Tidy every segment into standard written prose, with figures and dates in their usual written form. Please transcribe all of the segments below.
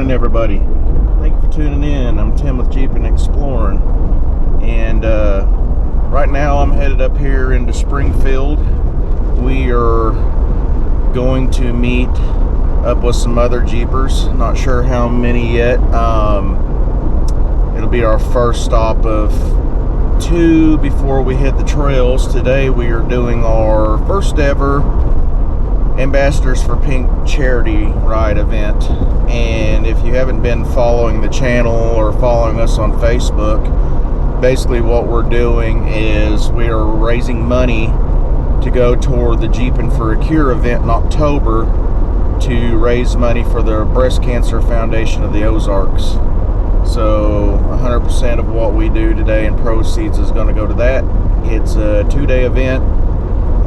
morning, everybody. Thank you for tuning in. I'm Tim with Jeep and Exploring, and right now I'm headed up here into Springfield. We are going to meet up with some other Jeepers. Not sure how many yet. It'll be our first stop of 2 before we hit the trails. Today we are doing our first ever Ambassadors for Pink charity ride event, and if you haven't been following the channel or following us on Facebook, basically what we're doing is we are raising money to go toward the Jeepin' for a Cure event in October to raise money for the Breast Cancer Foundation of the Ozarks. So 100% of what we do today in proceeds is going to go to that. It's a 2-day event.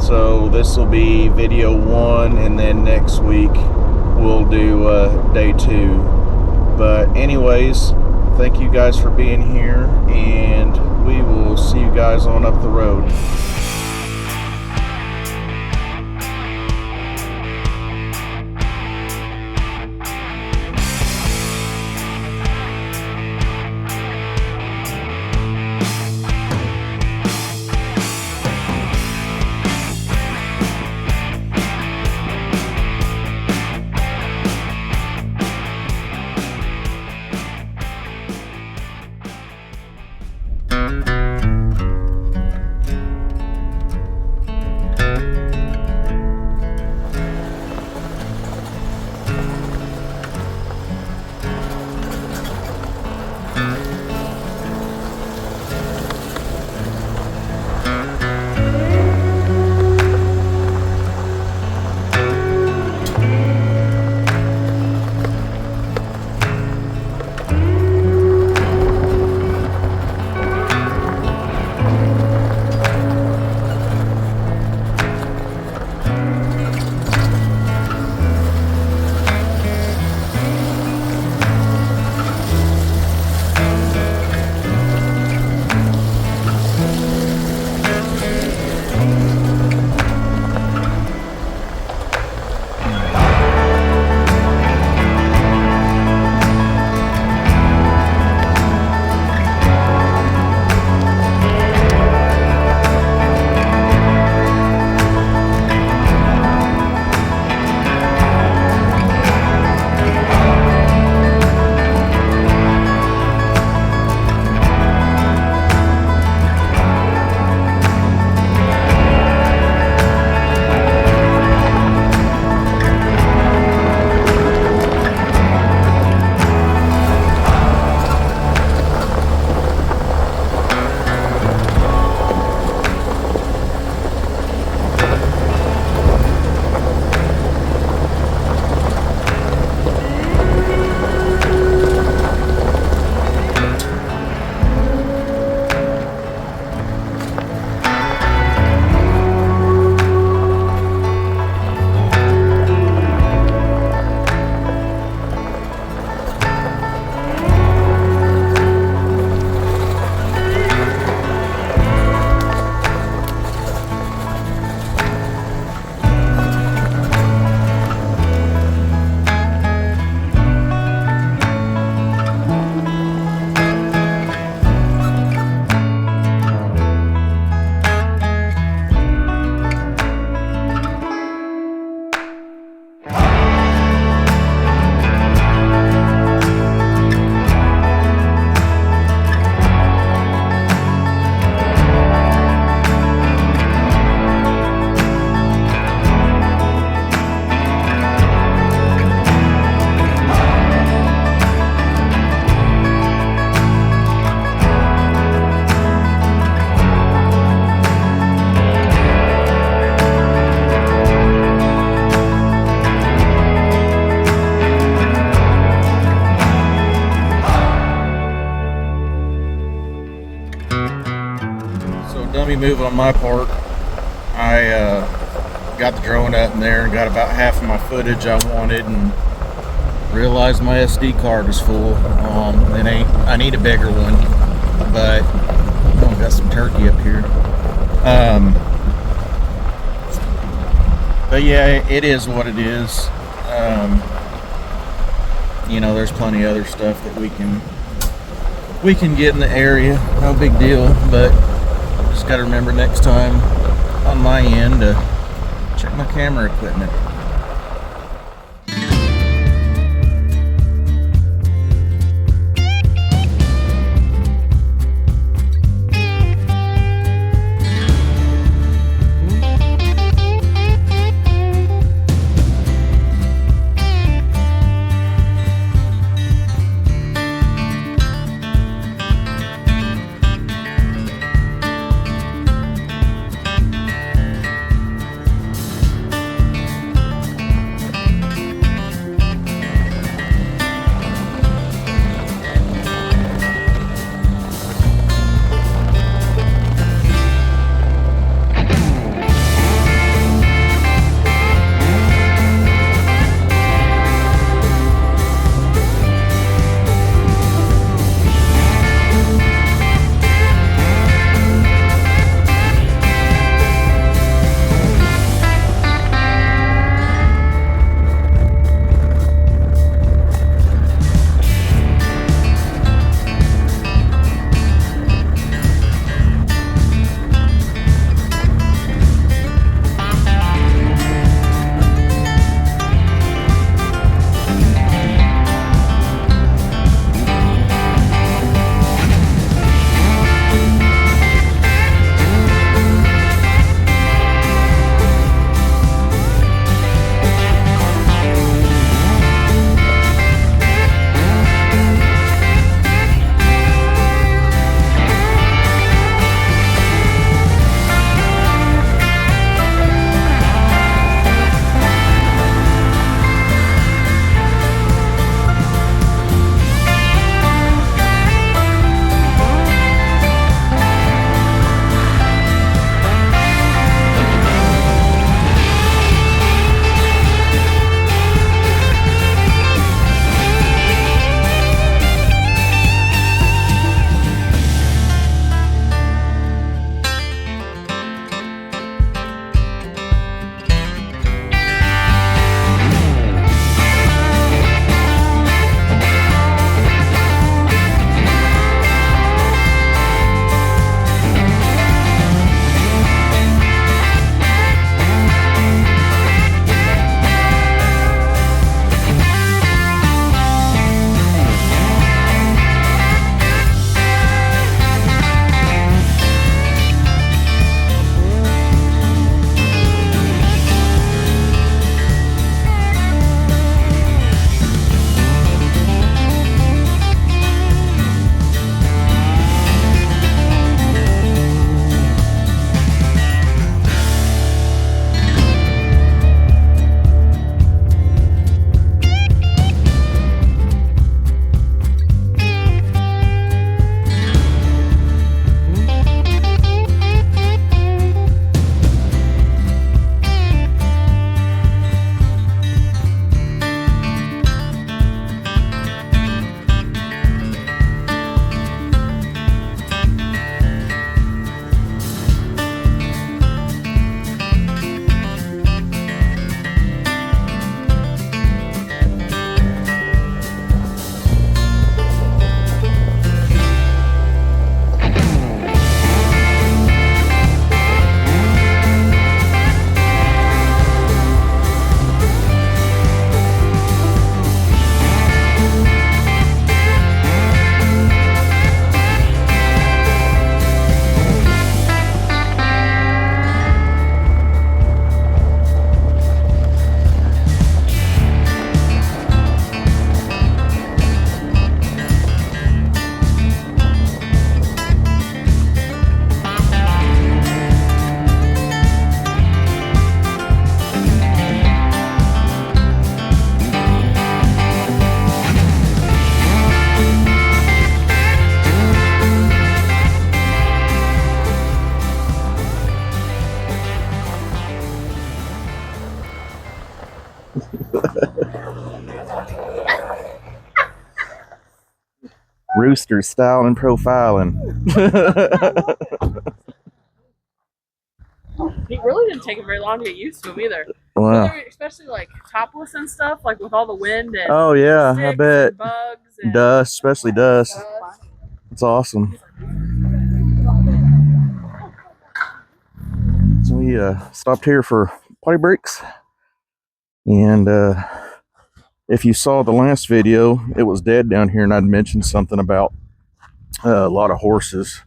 So this will be video 1, and then next week we'll do day 2. But anyways, thank you guys for being here, and we will see you guys on up the road. Dummy move on my part. I got the drone up in there and got about half of my footage I wanted, and realized my SD card is full. I need a bigger one, but I've got some turkey up here. But yeah, it is what it is. you know, there's plenty of other stuff that we can get in the area. No big deal, but just got to remember next time on my end to check my camera equipment. Rooster styling and profiling. He really didn't take him very long to get used to him either. Wow. Especially like topless and stuff, like with all the wind and oh yeah, I bet. and bugs and Dust, especially dust. It's awesome. So we stopped here for potty breaks, and if you saw the last video, it was dead down here, and I'd mentioned something about a lot of horses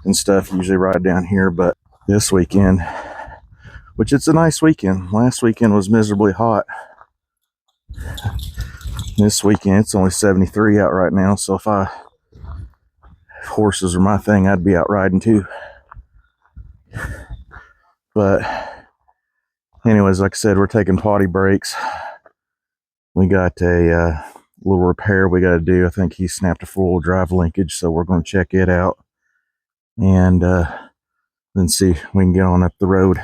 and stuff usually ride down here. But this weekend, which it's a nice weekend, last weekend was miserably hot. This weekend it's only 73 out right now, so if horses are my thing, I'd be out riding too. But anyways, like I said, we're taking potty breaks. We got a little repair we got to do. I think he snapped a four-wheel drive linkage, so we're going to check it out and then see if we can get on up the road.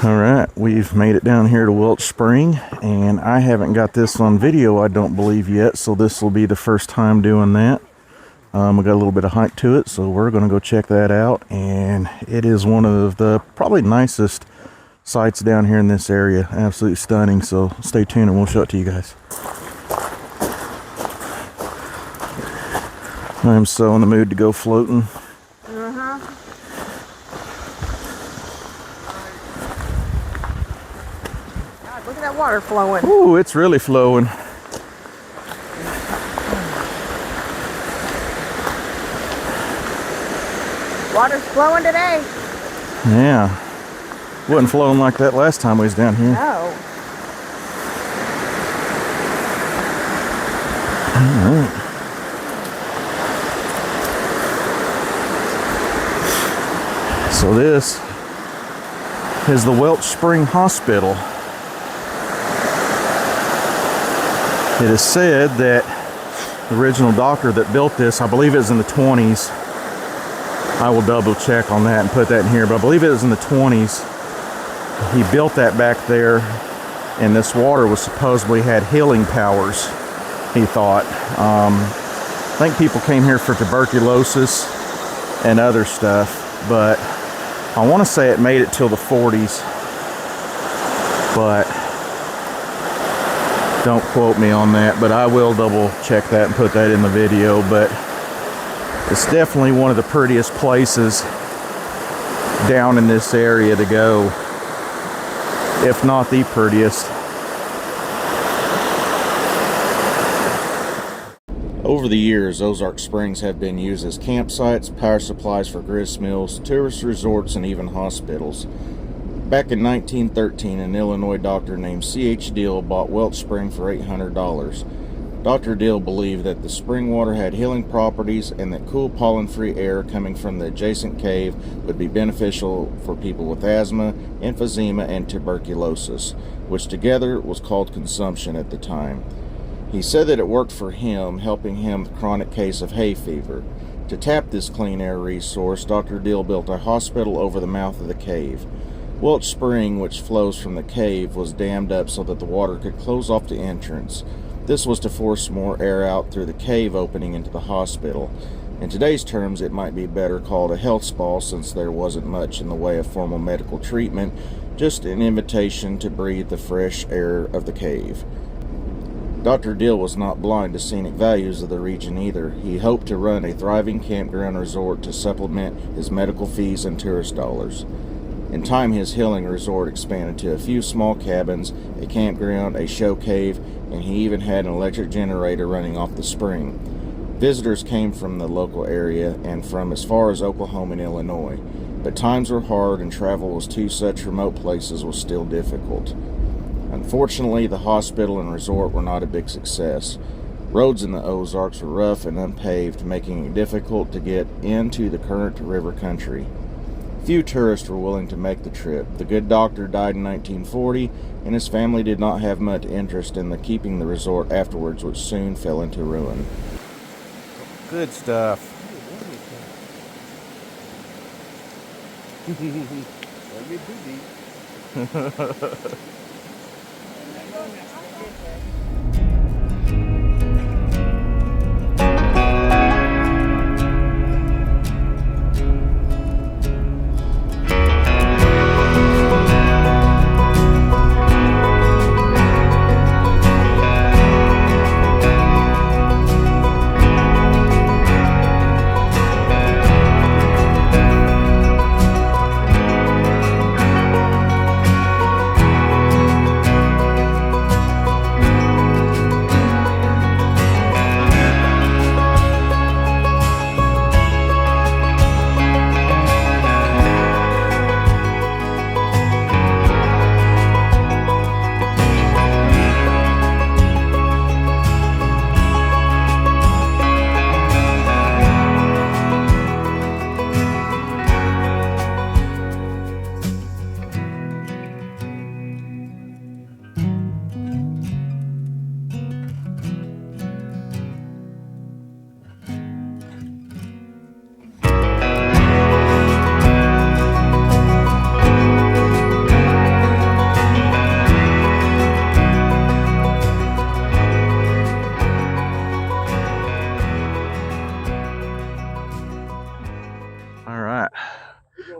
All right, we've made it down here to Welch Spring, and I haven't got this on video, I don't believe yet, so this will be the first time doing that. We got a little bit of hike to it, so we're going to go check that out, and it is one of the probably nicest sights down here in this area. Absolutely stunning, so stay tuned and we'll show it to you guys. I'm so in the mood to go floating. Look at that water flowing. Ooh, it's really flowing. Water's flowing today. Yeah. Wasn't flowing like that last time we was down here. No. All right. So this is the Welch Spring Hospital. It is said that the original doctor that built this, I believe it was in the 20s. I will double check on that and put that in here, but I believe it was in the 20s. He built that back there, and this water was supposedly had healing powers, he thought. I think people came here for tuberculosis and other stuff, but I want to say it made it till the 40s, but don't quote me on that, but I will double check that and put that in the video. But it's definitely one of the prettiest places down in this area to go, if not the prettiest. Over the years, Ozark Springs have been used as campsites, power supplies for grist mills, tourist resorts, and even hospitals. Back in 1913, an Illinois doctor named C.H. Deal bought Welch Spring for $800. Dr. Deal believed that the spring water had healing properties and that cool pollen-free air coming from the adjacent cave would be beneficial for people with asthma, emphysema, and tuberculosis, which together was called consumption at the time. He said that it worked for him, helping him with a chronic case of hay fever. To tap this clean air resource, Dr. Deal built a hospital over the mouth of the cave. Welch Spring, which flows from the cave, was dammed up so that the water could close off the entrance. This was to force more air out through the cave opening into the hospital. In today's terms, it might be better called a health spa, since there wasn't much in the way of formal medical treatment, just an invitation to breathe the fresh air of the cave. Dr. Dill was not blind to scenic values of the region either. He hoped to run a thriving campground resort to supplement his medical fees and tourist dollars. In time, his healing resort expanded to a few small cabins, a campground, a show cave, and he even had an electric generator running off the spring. Visitors came from the local area and from as far as Oklahoma and Illinois, but times were hard and travel to such remote places was still difficult. Unfortunately, the hospital and resort were not a big success. Roads in the Ozarks were rough and unpaved, making it difficult to get into the current river country. Few tourists were willing to make the trip. The good doctor died in 1940, and his family did not have much interest in keeping the resort afterwards, which soon fell into ruin. Good stuff.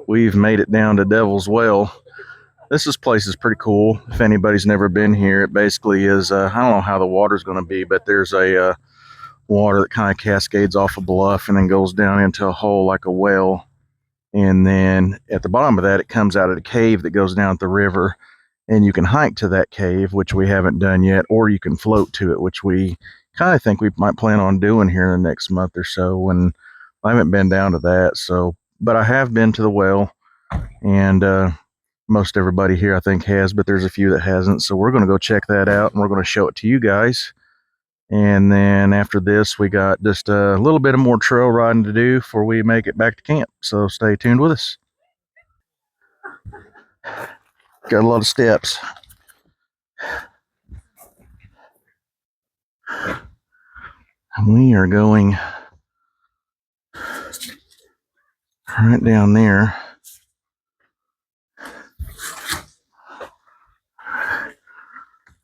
We've made it down to Devil's Well. This place is pretty cool. If anybody's never been here, it basically is, I don't know how the water's going to be, but there's a water that kind of cascades off a bluff and then goes down into a hole like a well. And then at the bottom of that, it comes out of the cave that goes down the river. And you can hike to that cave, which we haven't done yet, or you can float to it, which we kind of think we might plan on doing here in the next month or so. And I haven't been down to that, so, but I have been to the well, and most everybody here I think has, but there's a few that hasn't. So we're going to go check that out, and we're going to show it to you guys. And then after this, we got just a little bit of more trail riding to do before we make it back to camp. So stay tuned with us. Got a lot of steps. We are going right down there.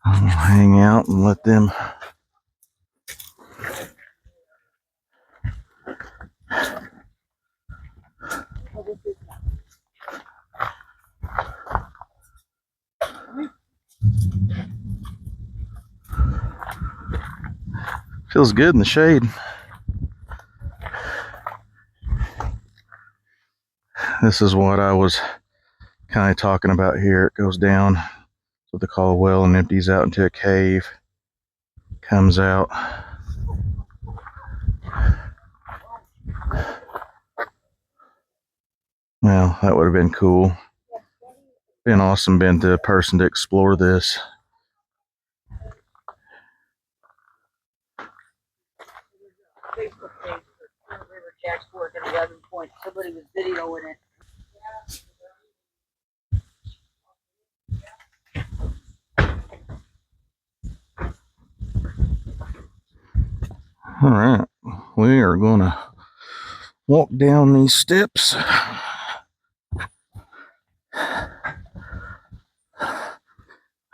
I'll hang out and let them. Feels good in the shade. This is what I was kind of talking about here. It goes down what they call a well and empties out into a cave. Comes out. Well, that would have been cool. Been awesome being the person to explore this. Facebook page for River Jack's work at 11 Point. Somebody was videoing it. All right, we are going to walk down these steps. I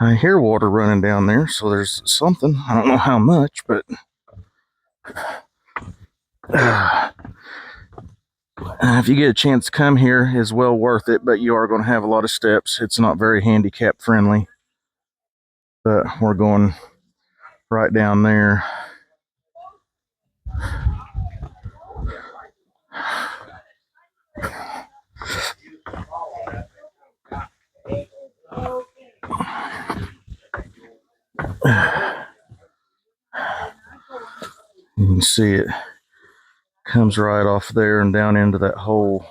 I hear water running down there, so there's something. I don't know how much, but if you get a chance to come here, it's well worth it, but you are going to have a lot of steps. It's not very handicap friendly, but we're going right down there. You can see it comes right off there and down into that hole.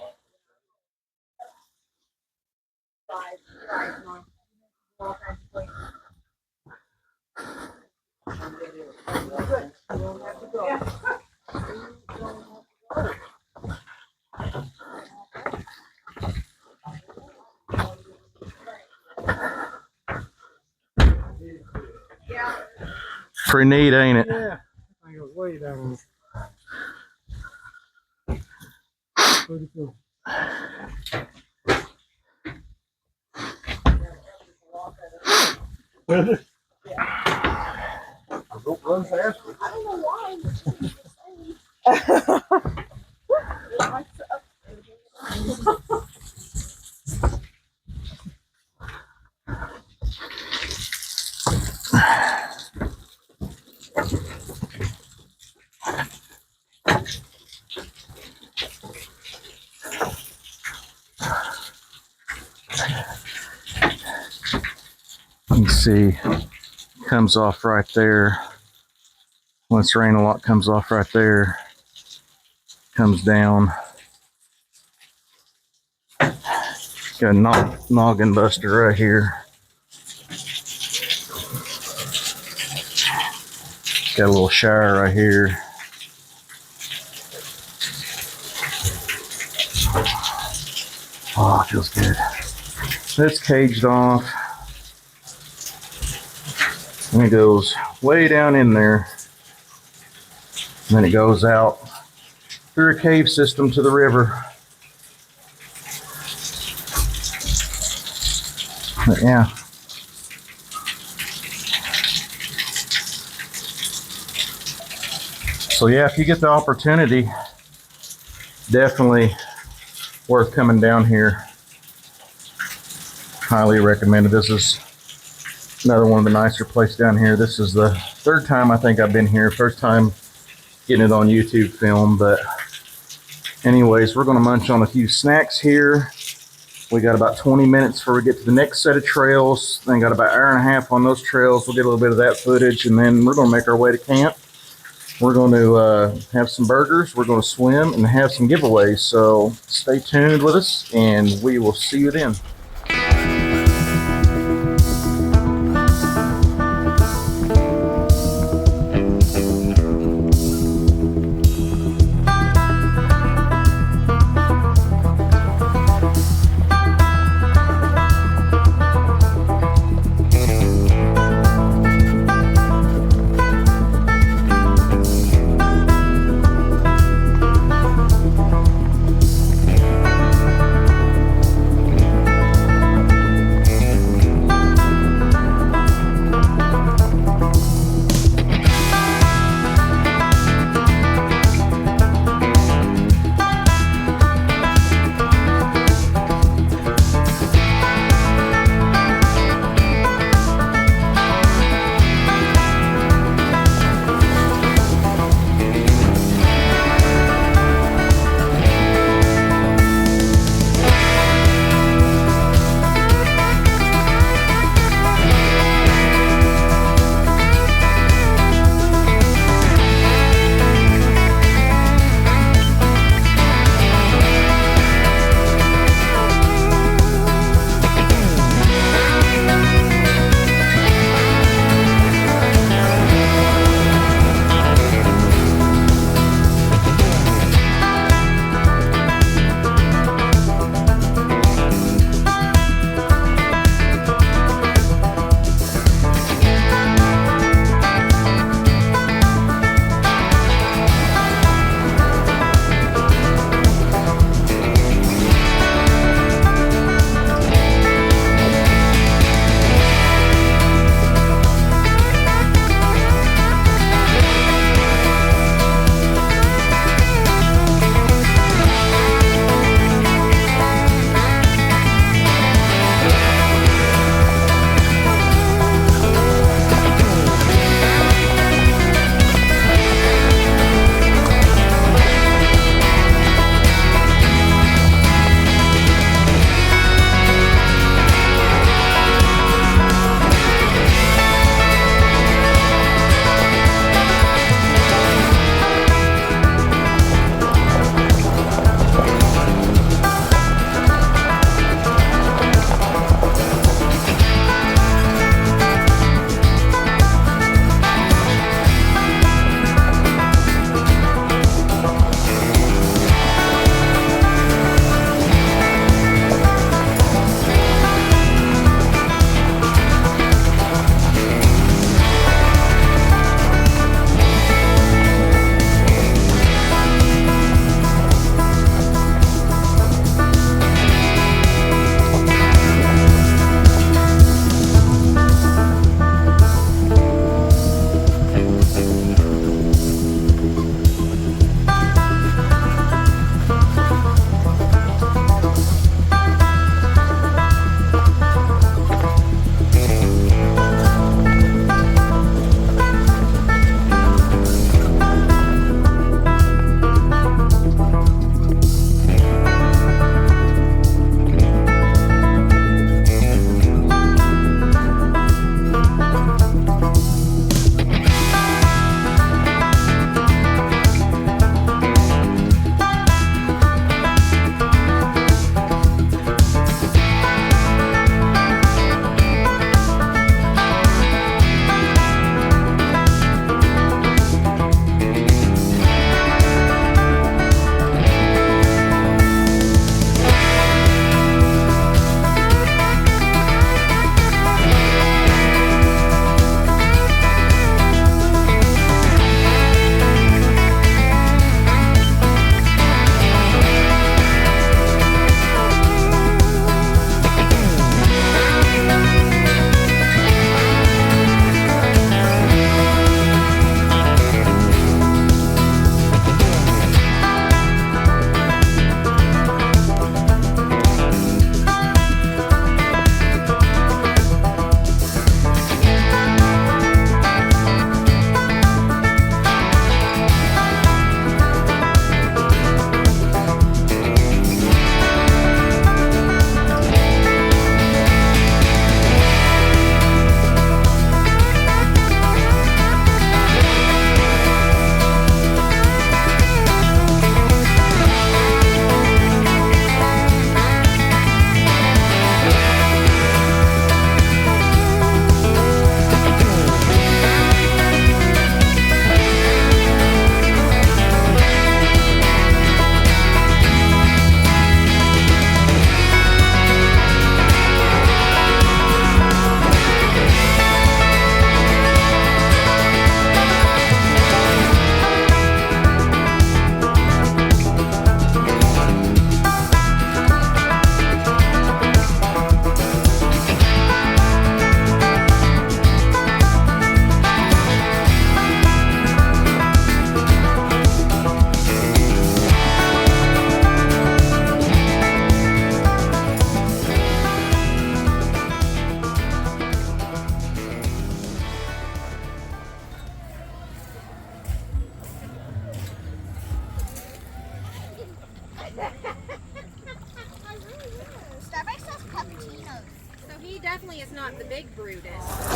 Pretty neat, ain't it? Yeah, I think it was way down. Pretty cool. Don't run fast. I don't know why. You can see, comes off right there. Once rain a lot, comes off right there. Comes down. Got a noggin buster right here. Got a little shower right here. Oh, it feels good. It's caged off. And it goes way down in there. And then it goes out through a cave system to the river. But yeah. So yeah, if you get the opportunity, definitely worth coming down here. Highly recommended. This is another one of the nicer places down here. This is the third time I think I've been here. First time getting it on YouTube film. But anyways, we're going to munch on a few snacks here. We got about 20 minutes before we get to the next set of trails. Then got about an hour and a half on those trails. We'll get a little bit of that footage, and then we're going to make our way to camp. We're going to have some burgers. We're going to swim and have some giveaways. So stay tuned with us, and we will see you then.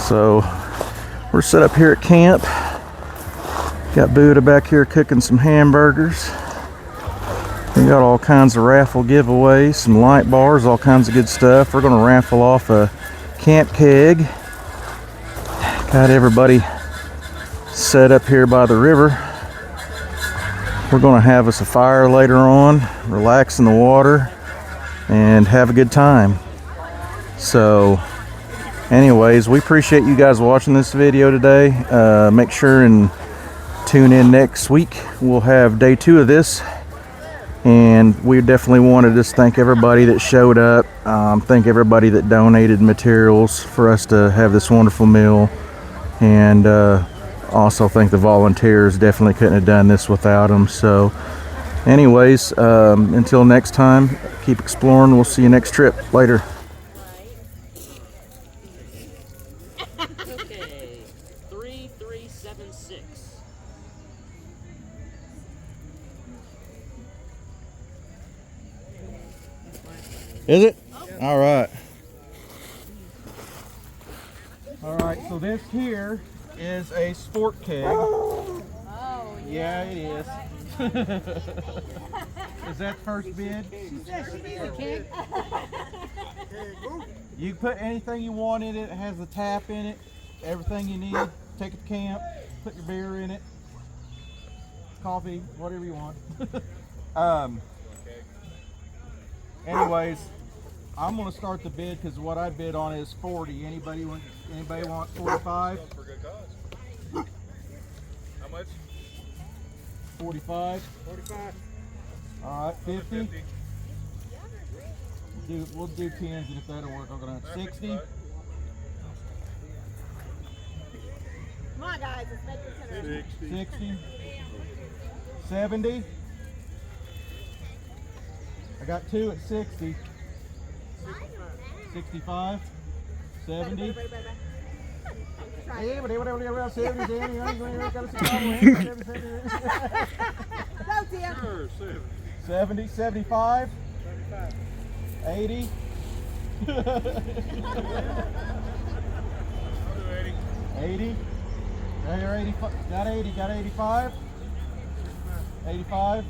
So we're set up here at camp. Got Buddha back here cooking some hamburgers. We got all kinds of raffle giveaways, some light bars, all kinds of good stuff. We're gonna raffle off a camp keg. Got everybody set up here by the river. We're gonna have us a fire later on, relax in the water, and have a good time. So anyways, we appreciate you guys watching this video today. Make sure and tune in next week. We'll have day 2 of this, and we definitely want to just thank everybody that showed up, thank everybody that donated materials for us to have this wonderful meal, and also thank the volunteers. Definitely couldn't have done this without them. So anyways, until next time, keep exploring. We'll see you next trip. Later. Okay, 3376. Is it? All right. All right, so this here is a sport keg. Oh, Yeah, it is. Is that first bid? She said she needs a keg. You can put anything you want in it. It has a tap in it. Everything you need. Take it to camp. Put your beer in it. Coffee, whatever you want. Anyways, I'm gonna start the bid because what I bid on is 40. Anybody want 45? For good cause. How much? 45. 45. All right, 50. We'll do 10s, and if that'll work, I'm gonna 60. Come on, guys, let's make this 60. 70. I got 2 at 60. 65. 70. Hey, whatever, 70, 70, 75. 80. 80. There, 85. Got 80. Got 85. 85.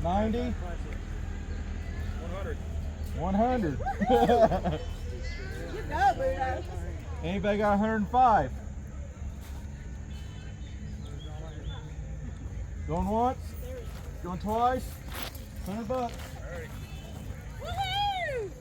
90. 100. 100. Anybody got 105? Going once? Going twice? $100. Woohoo!